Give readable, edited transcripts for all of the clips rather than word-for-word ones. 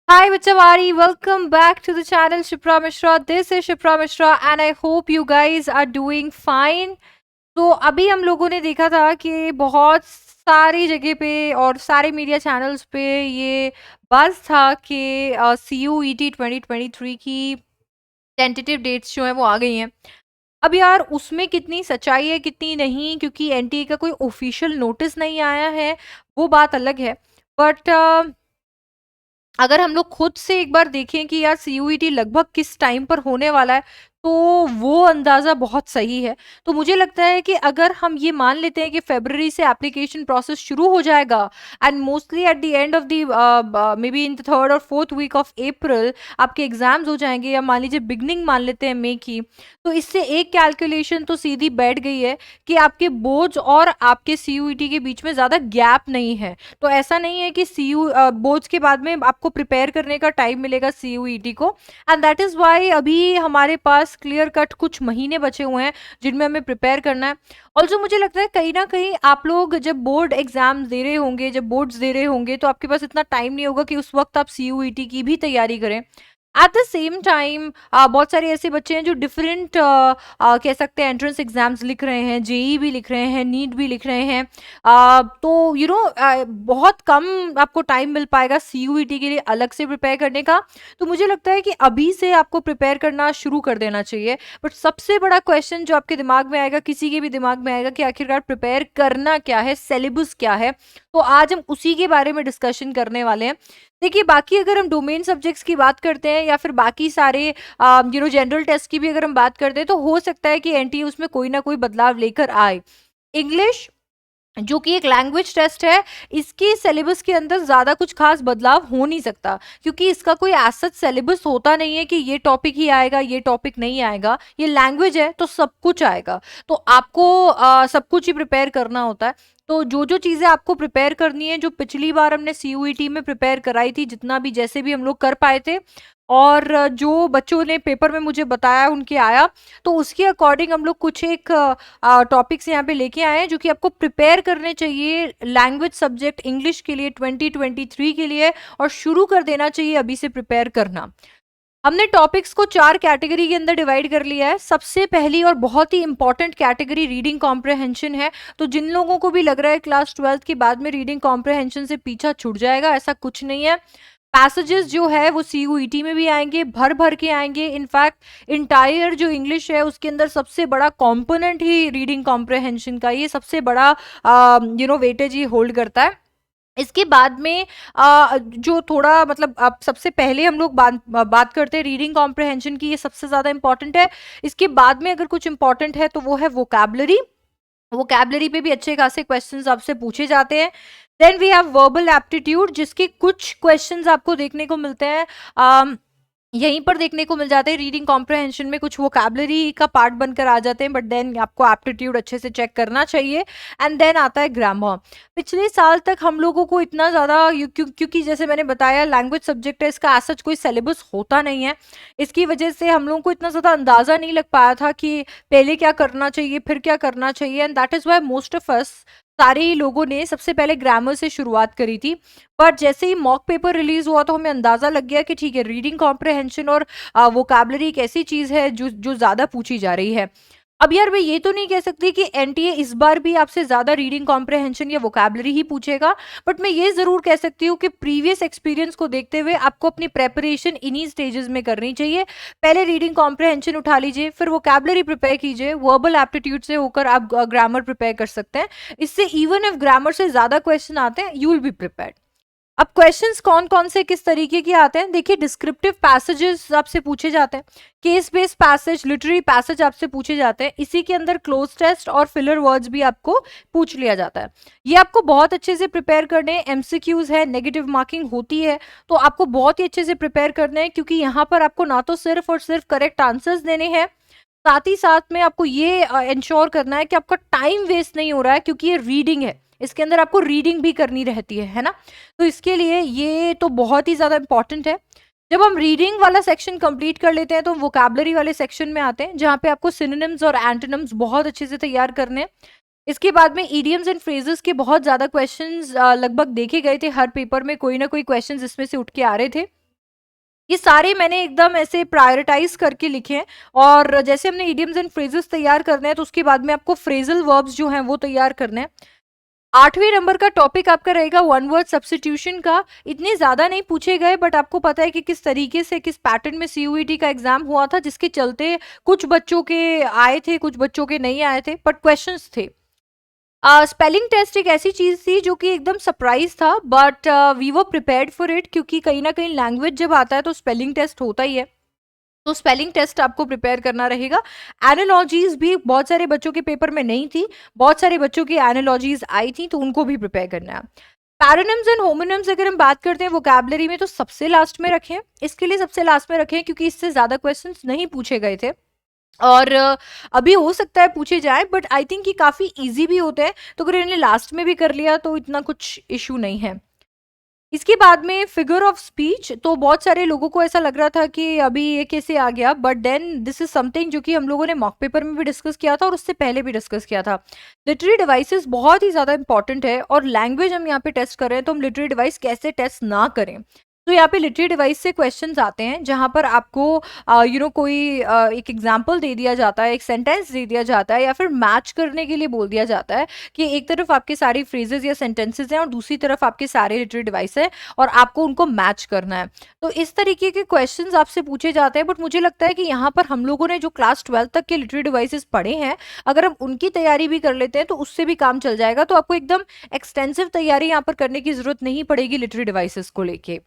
Hi Bachawari, welcome back to the channel Shipra Mishra. This is Shipra Mishra and I hope you guys are doing fine. तो अभी हम लोगों ने देखा था कि बहुत सारी जगह पे और सारे मीडिया चैनल्स पे ये बज़ था कि CUET 2023 की टेंटेटिव डेट्स जो हैं वो आ गई हैं। अब यार उसमें कितनी सच्चाई है कितनी नहीं, क्योंकि एनटीए का कोई ऑफिशियल नोटिस नहीं आया है, वो बात अलग है। बट अगर हम लोग खुद से एक बार देखें कि यार सीयूईटी लगभग किस टाइम पर होने वाला है, तो वो अंदाज़ा बहुत सही है। तो मुझे लगता है कि अगर हम ये मान लेते हैं कि फरवरी से एप्लीकेशन प्रोसेस शुरू हो जाएगा and mostly at the end of the may be in the third और फोर्थ वीक ऑफ अप्रैल आपके एग्जाम्स हो जाएंगे, या मान लीजिए बिगनिंग मान लेते हैं मई की, तो इससे एक कैलकुलेशन तो सीधी बैठ गई है कि आपके बोर्ड्स और आपके सीयूईटी के बीच में ज़्यादा गैप नहीं है। तो ऐसा नहीं है कि बोर्ड्स के बाद में आपको प्रिपेयर करने का टाइम मिलेगा सीयूईटी को, एंड दैट इज़ वाई अभी हमारे पास क्लियर कट कुछ महीने बचे हुए हैं जिनमें हमें प्रिपेयर करना है। ऑल्सो मुझे लगता है कहीं ना कहीं आप लोग जब बोर्ड एग्जाम दे रहे होंगे, जब बोर्ड्स दे रहे होंगे, तो आपके पास इतना टाइम नहीं होगा कि उस वक्त आप सीयूईटी की भी तैयारी करें। एट द सेम टाइम बहुत सारे ऐसे बच्चे हैं जो डिफरेंट कह सकते हैं एंट्रेंस एग्जाम्स लिख रहे हैं, जेई भी लिख रहे हैं, नीट भी लिख रहे हैं। तो बहुत कम आपको टाइम मिल पाएगा सीयूईटी के लिए अलग से प्रिपेयर करने का। तो मुझे लगता है कि अभी से आपको प्रिपेयर करना शुरू कर देना चाहिए। बट सबसे बड़ा क्वेश्चन जो आपके दिमाग में आएगा, किसी के भी दिमाग में आएगा, कि आखिरकार प्रिपेयर करना क्या है, सिलेबस क्या है। तो आज हम उसी के बारे में डिस्कशन करने वाले हैं। देखिए, बाकी अगर हम डोमेन सब्जेक्ट्स की बात करते हैं या फिर बाकी सारे जनरल टेस्ट की भी अगर हम बात करते हैं, तो हो सकता है कि एनटीए उसमें कोई ना कोई बदलाव लेकर आए। इंग्लिश जो कि एक लैंग्वेज टेस्ट है, इसके सिलेबस के अंदर ज़्यादा कुछ खास बदलाव हो नहीं सकता, क्योंकि इसका कोई ऐसा सिलेबस होता नहीं है कि ये टॉपिक ही आएगा, ये टॉपिक नहीं आएगा। ये लैंग्वेज है तो सब कुछ आएगा, तो आपको सब कुछ ही प्रिपेयर करना होता है। तो जो जो चीज़ें आपको प्रिपेयर करनी है, जो पिछली बार हमने सीयूईटी में प्रिपेयर कराई थी, जितना भी जैसे भी हम लोग कर पाए थे, और जो बच्चों ने पेपर में मुझे बताया उनके आया, तो उसके अकॉर्डिंग हम लोग कुछ एक टॉपिक्स यहाँ पे लेके आए हैं जो कि आपको प्रिपेयर करने चाहिए लैंग्वेज सब्जेक्ट इंग्लिश के लिए 2023 के लिए, और शुरू कर देना चाहिए अभी से प्रिपेयर करना। हमने टॉपिक्स को 4 कैटेगरी के अंदर डिवाइड कर लिया है। सबसे पहली और बहुत ही इंपॉर्टेंट कैटेगरी रीडिंग कॉम्प्रहेंशन है। तो जिन लोगों को भी लग रहा है क्लास 12th के बाद में रीडिंग कॉम्प्रहेंशन से पीछा छूट जाएगा, ऐसा कुछ नहीं है। पैसेजेस जो है वो सीयूईटी में भी आएंगे, भर भर के आएंगे। इनफैक्ट इंटायर जो इंग्लिश है उसके अंदर सबसे बड़ा कंपोनेंट ही रीडिंग कॉम्प्रहेंशन का, ये सबसे बड़ा वेटेज ही होल्ड करता है। इसके बाद में जो थोड़ा मतलब अब सबसे पहले हम लोग बात करते हैं रीडिंग कॉम्प्रहेंशन की, ये सबसे ज़्यादा इंपॉर्टेंट है। इसके बाद में अगर कुछ इंपॉर्टेंट है तो वो है वोकैबलरी। वोकैबलरी पे भी अच्छे खासे क्वेश्चंस आपसे पूछे जाते हैं। Then we have verbal aptitude, जिसके कुछ क्वेश्चंस आपको देखने को मिलते हैं, यहीं पर देखने को मिल जाते हैं। रीडिंग कॉम्प्रहेंशन में कुछ वोकैबलरी का पार्ट बनकर आ जाते हैं, बट देन आपको एप्टीट्यूड अच्छे से चेक करना चाहिए। एंड देन आता है ग्रामर। पिछले साल तक हम लोगों को इतना ज़्यादा क्योंकि जैसे मैंने बताया लैंग्वेज सब्जेक्ट है, इसका ऐसा कोई सिलेबस होता नहीं है। इसकी वजह से हम लोगों को इतना ज़्यादा अंदाज़ा नहीं लग पाया था कि पहले क्या करना चाहिए, फिर क्या करना चाहिए। And that is why most of us, सारे ही लोगों ने सबसे पहले ग्रामर से शुरुआत करी थी। पर जैसे ही मॉक पेपर रिलीज हुआ तो हमें अंदाजा लग गया कि ठीक है, रीडिंग कॉम्प्रहेंशन और वोकैबलरी एक ऐसी चीज है जो जो ज्यादा पूछी जा रही है। अब यार मैं ये तो नहीं कह सकती कि एनटीए इस बार भी आपसे ज्यादा रीडिंग कॉम्प्रहेंशन या वोकैबलरी ही पूछेगा, बट मैं ये जरूर कह सकती हूँ कि प्रीवियस एक्सपीरियंस को देखते हुए आपको अपनी प्रेपरेशन इन्हीं स्टेजेस में करनी चाहिए। पहले रीडिंग कॉम्प्रहेंशन उठा लीजिए, फिर वोकैबलरी प्रिपेयर कीजिए, वर्बल एप्टीट्यूड से होकर आप ग्रामर प्रिपेयर कर सकते हैं। इससे इवन इफ ग्रामर से ज्यादा क्वेश्चन आते हैं, यू विल बी प्रिपेयर्ड। अब क्वेश्चंस कौन कौन से किस तरीके के आते हैं, देखिए डिस्क्रिप्टिव पैसेजेस आपसे पूछे जाते हैं, case based passage, literary passage आपसे पूछे जाते हैं। इसी के अंदर क्लोज टेस्ट और फिलर वर्ड्स भी आपको पूछ लिया जाता है। ये आपको बहुत अच्छे से प्रिपेयर करने हैं। एमसीक्यूज है, नेगेटिव मार्किंग होती है, तो आपको बहुत ही अच्छे से प्रिपेयर करना है, क्योंकि यहाँ पर आपको ना तो सिर्फ और सिर्फ करेक्ट आंसर्स देने हैं, साथ ही साथ में आपको ये इंश्योर करना है कि आपका टाइम वेस्ट नहीं हो रहा है, क्योंकि ये रीडिंग है, इसके अंदर आपको रीडिंग भी करनी रहती है ना। तो इसके लिए ये तो बहुत ही ज़्यादा इंपॉर्टेंट है। जब हम रीडिंग वाला सेक्शन कंप्लीट कर लेते हैं तो वोकैबलरी वाले सेक्शन में आते हैं, जहाँ पे आपको सिनोनिम्स और एंटोनिम्स बहुत अच्छे से तैयार करने हैं। इसके बाद में इडियम्स एंड फ्रेजेस के बहुत ज़्यादा क्वेश्चंस लगभग देखे गए थे, हर पेपर में कोई ना कोई क्वेश्चंस इसमें से उठ के आ रहे थे। ये सारे मैंने एकदम ऐसे प्रायोरिटाइज करके लिखे हैं। और जैसे हमने इडियम्स एंड फ्रेजेस तैयार करने हैं, तो उसके बाद में आपको फ्रेजल वर्ब्स जो हैं वो तैयार करने हैं। 8वें नंबर का टॉपिक आपका रहेगा वन वर्ड सब्स्टिट्यूशन का। इतने ज्यादा नहीं पूछे गए, बट आपको पता है कि किस तरीके से, किस पैटर्न में सीयूईटी का एग्जाम हुआ था, जिसके चलते कुछ बच्चों के आए थे, कुछ बच्चों के नहीं आए थे, बट क्वेश्चंस थे। स्पेलिंग टेस्ट एक ऐसी चीज थी जो कि एकदम सरप्राइज था, but we were prepared for it, क्योंकि कहीं ना कहीं लैंग्वेज जब आता है तो स्पेलिंग टेस्ट होता ही है। तो स्पेलिंग टेस्ट आपको प्रिपेयर करना रहेगा। एनालॉजीज भी बहुत सारे बच्चों के पेपर में नहीं थी, बहुत सारे बच्चों की एनालॉजीज आई थी, तो उनको भी प्रिपेयर करना है। पैरोनिम्स एंड होमोनिम्स अगर हम बात करते हैं वोकैबुलरी में, तो सबसे लास्ट में रखें। इसके लिए सबसे लास्ट में रखें क्योंकि इससे ज्यादा क्वेश्चंस नहीं पूछे गए थे, और अभी हो सकता है पूछे जाए, बट आई थिंक ये काफी इजी भी होते हैं, तो अगर इन्हें लास्ट में भी कर लिया तो इतना कुछ इशू नहीं है। इसके बाद में फिगर ऑफ स्पीच, तो बहुत सारे लोगों को ऐसा लग रहा था कि अभी ये कैसे आ गया, but then this is something जो कि हम लोगों ने मॉक पेपर में भी डिस्कस किया था और उससे पहले भी डिस्कस किया था। लिटरेरी डिवाइसेस बहुत ही ज्यादा इंपॉर्टेंट है, और लैंग्वेज हम यहाँ पे टेस्ट कर रहे हैं, तो हम लिटरेरी डिवाइस कैसे टेस्ट ना करें। तो यहाँ पे लिटरेरी डिवाइस से क्वेश्चंस आते हैं जहां पर आपको कोई एक एग्जाम्पल दे दिया जाता है, एक सेंटेंस दे दिया जाता है, या फिर मैच करने के लिए बोल दिया जाता है कि एक तरफ आपके सारी फ्रेजेस या सेंटेंसेस हैं और दूसरी तरफ आपके सारे लिटरेरी डिवाइस है, और आपको उनको मैच करना है। तो इस तरीके के क्वेश्चंस आपसे पूछे जाते हैं, बट मुझे लगता है कि यहाँ पर हम लोगों ने जो क्लास 12 तक के लिटरेरी डिवाइसेस पढ़े हैं, अगर हम उनकी तैयारी भी कर लेते हैं तो उससे भी काम चल जाएगा। तो आपको एकदम एक्सटेंसिव तैयारी यहाँ पर करने की जरूरत नहीं पड़ेगी लिटरेरी डिवाइसेस को लेके।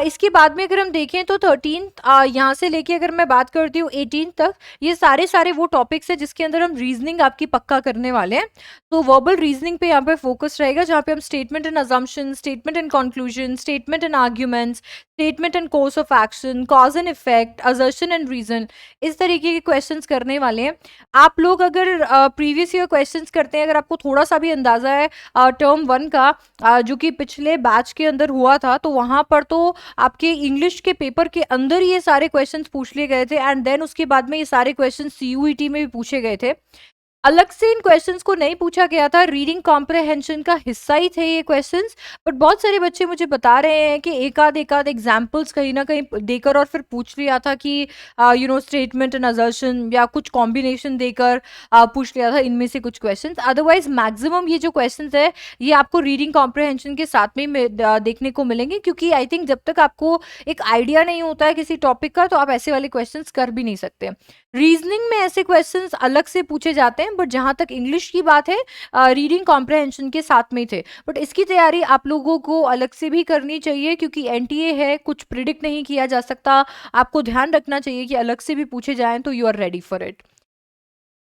इसके बाद में अगर हम देखें तो 13 यहाँ से लेके अगर मैं बात करती हूँ 18 तक, ये सारे सारे वो टॉपिक्स हैं जिसके अंदर हम रीजनिंग आपकी पक्का करने वाले हैं। तो वर्बल रीजनिंग पे यहाँ पे फोकस रहेगा, जहाँ पे हम statement and assumption, statement and conclusion, statement and arguments, statement and course of action, cause and effect, assertion and reason, इस तरीके के क्वेश्चंस करने वाले हैं। आप लोग अगर प्रीवियस ईयर क्वेश्चंस करते हैं, अगर आपको थोड़ा सा भी अंदाजा है टर्म 1 का, जो कि पिछले बैच के अंदर हुआ था, तो वहां पर तो आपके इंग्लिश के पेपर के अंदर ये सारे क्वेश्चंस पूछ लिए गए थे, एंड देन उसके बाद में ये सारे क्वेश्चंस सीयूईटी में भी पूछे गए थे। अलग से इन क्वेश्चंस को नहीं पूछा गया था, रीडिंग कॉम्प्रहेंशन का हिस्सा ही थे ये क्वेश्चंस, बट बहुत सारे बच्चे मुझे बता रहे हैं कि एकाध एग्जांपल्स कहीं ना कहीं देकर और फिर पूछ लिया था कि स्टेटमेंट एंड असर्शन या कुछ कॉम्बिनेशन देकर पूछ लिया था इनमें से कुछ क्वेश्चंस। अदरवाइज मैक्सिमम ये जो क्वेश्चंस है ये आपको रीडिंग कॉम्प्रहेंशन के साथ में देखने को मिलेंगे, क्योंकि आई थिंक जब तक आपको एक आइडिया नहीं होता है किसी टॉपिक का, तो आप ऐसे वाले क्वेश्चन कर भी नहीं सकते। रीजनिंग में ऐसे क्वेश्चंस अलग से पूछे जाते हैं, बट जहां तक इंग्लिश की बात है रीडिंग कॉम्प्रहेंशन के साथ में थे, बट इसकी तैयारी आप लोगों को अलग से भी करनी चाहिए, क्योंकि एनटीए है, कुछ प्रिडिक्ट नहीं किया जा सकता। आपको ध्यान रखना चाहिए कि अलग से भी पूछे जाएं तो you are ready for it.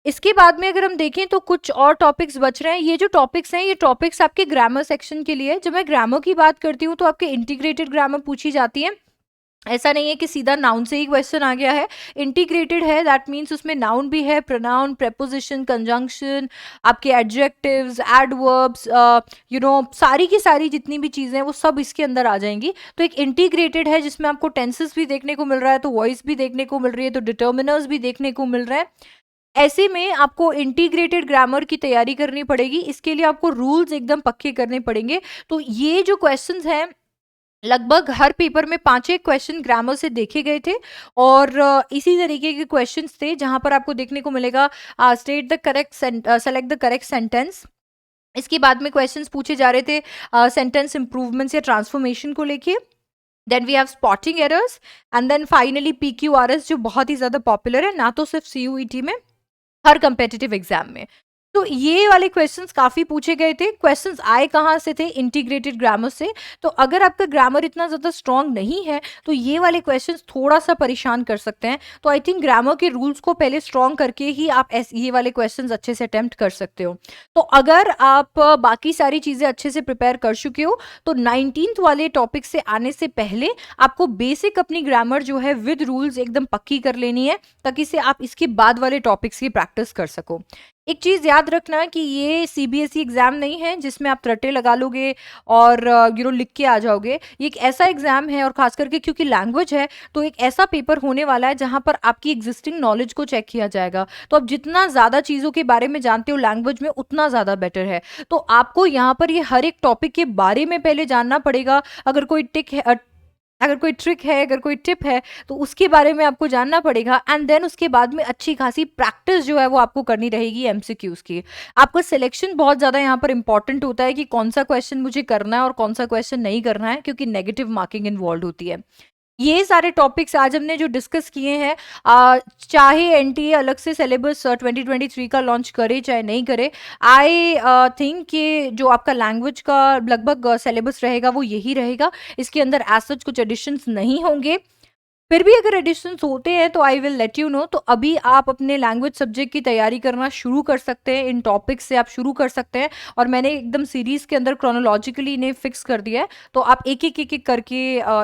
इसके बाद में अगर हम देखें तो कुछ और टॉपिक्स बच रहे हैं। ये जो टॉपिक्स हैं, ये टॉपिक्स आपके ग्रामर सेक्शन के लिए। जब मैं ग्रामर की बात करती हूँ तो आपके इंटीग्रेटेड ग्रामर पूछी जाती है। ऐसा नहीं है कि सीधा नाउन से ही क्वेश्चन आ गया है, इंटीग्रेटेड है, दैट मीन्स उसमें नाउन भी है, प्रोनाउन, प्रेपोजिशन, कंजंक्शन, आपके एडजेक्टिव्स, एडवर्ब्स, सारी की सारी जितनी भी चीजें हैं वो सब इसके अंदर आ जाएंगी। तो एक इंटीग्रेटेड है जिसमें आपको टेंसेस भी देखने को मिल रहा है, तो वॉइस भी देखने को मिल रही है, तो डिटर्मिनर्स भी देखने को मिल रहा है। ऐसे में आपको इंटीग्रेटेड ग्रामर की तैयारी करनी पड़ेगी। इसके लिए आपको रूल्स एकदम पक्के करने पड़ेंगे। तो ये जो क्वेश्चंस हैं, लगभग हर पेपर में 5-1 क्वेश्चन ग्रामर से देखे गए थे, और इसी तरीके के क्वेश्चंस थे जहां पर आपको देखने को मिलेगा state the correct, select the correct sentence. इसके बाद में क्वेश्चंस पूछे जा रहे थे सेंटेंस इंप्रूवमेंट्स या ट्रांसफॉर्मेशन को लेके। Then we have spotting errors, and then finally PQRS, जो बहुत ही ज्यादा पॉपुलर है, ना तो सिर्फ CUET में, हर कंपेटिटिव एग्जाम में। तो ये वाले क्वेश्चंस काफी पूछे गए थे। क्वेश्चंस आए कहाँ से थे? इंटीग्रेटेड ग्रामर से। तो अगर आपका ग्रामर इतना ज्यादा स्ट्रांग नहीं है तो ये वाले क्वेश्चंस थोड़ा सा परेशान कर सकते हैं। तो आई थिंक ग्रामर के रूल्स को पहले स्ट्रांग करके ही आप ये वाले क्वेश्चंस अच्छे से अटेम्प्ट कर सकते हो। तो अगर आप बाकी सारी चीजें अच्छे से प्रिपेयर कर चुके हो तो 19th वाले टॉपिक से आने से पहले आपको बेसिक अपनी ग्रामर जो है विद रूल्स एकदम पक्की कर लेनी है, ताकि से आप इसके बाद वाले टॉपिक्स की प्रैक्टिस कर सको। एक चीज याद रखना कि ये CBSE एग्जाम नहीं है जिसमें आप रट्टे लगा लोगे और लिख के आ जाओगे। ये एक ऐसा एग्जाम है, और खास करके क्योंकि लैंग्वेज है, तो एक ऐसा पेपर होने वाला है जहां पर आपकी एग्जिस्टिंग नॉलेज को चेक किया जाएगा। तो आप जितना ज्यादा चीजों के बारे में जानते हो लैंग्वेज में, उतना ज्यादा बेटर है। तो आपको यहाँ पर ये हर एक टॉपिक के बारे में पहले जानना पड़ेगा। अगर कोई अगर कोई ट्रिक है, अगर कोई टिप है, तो उसके बारे में आपको जानना पड़ेगा एंड देन उसके बाद में अच्छी खासी प्रैक्टिस जो है वो आपको करनी रहेगी एमसीक्यूज की। आपका सिलेक्शन बहुत ज़्यादा यहाँ पर इंपॉर्टेंट होता है कि कौन सा क्वेश्चन मुझे करना है और कौन सा क्वेश्चन नहीं करना है, क्योंकि नेगेटिव मार्किंग इन्वॉल्व होती है। ये सारे टॉपिक्स आज हमने जो डिस्कस किए हैं, चाहे एनटीए अलग से सिलेबस 2023 का लॉन्च करे चाहे नहीं करे, आई थिंक कि जो आपका लैंग्वेज का लगभग सिलेबस रहेगा वो यही रहेगा। इसके अंदर एज सच कुछ एडिशंस नहीं होंगे। फिर भी अगर एडिशंस होते हैं तो I will let you know. तो अभी आप अपने लैंग्वेज सब्जेक्ट की तैयारी करना शुरू कर सकते हैं, इन टॉपिक्स से आप शुरू कर सकते हैं। और मैंने एकदम सीरीज के अंदर क्रोनोलॉजिकली इन्हें फिक्स कर दिया है, तो आप एक एक एक एक करके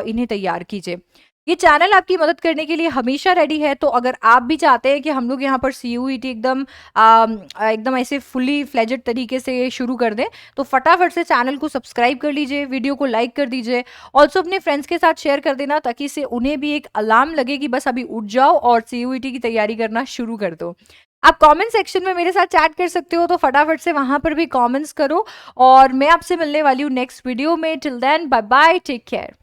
इन्हें तैयार कीजिए। ये चैनल आपकी मदद करने के लिए हमेशा रेडी है। तो अगर आप भी चाहते हैं कि हम लोग यहाँ पर सीयूईटी एकदम ऐसे फुली फ्लेजेड तरीके से शुरू कर दें, तो फटाफट से चैनल को सब्सक्राइब कर लीजिए, वीडियो को लाइक कर दीजिए, ऑल्सो अपने फ्रेंड्स के साथ शेयर कर देना, ताकि से उन्हें भी एक अलार्म लगे कि बस अभी उठ जाओ और सीयूईटी की तैयारी करना शुरू कर दो। आप कमेंट सेक्शन में मेरे साथ चैट कर सकते हो, तो फटाफट से वहां पर भी कमेंट्स करो। और मैं आपसे मिलने वाली हूँ नेक्स्ट वीडियो में। Till then bye bye, take care.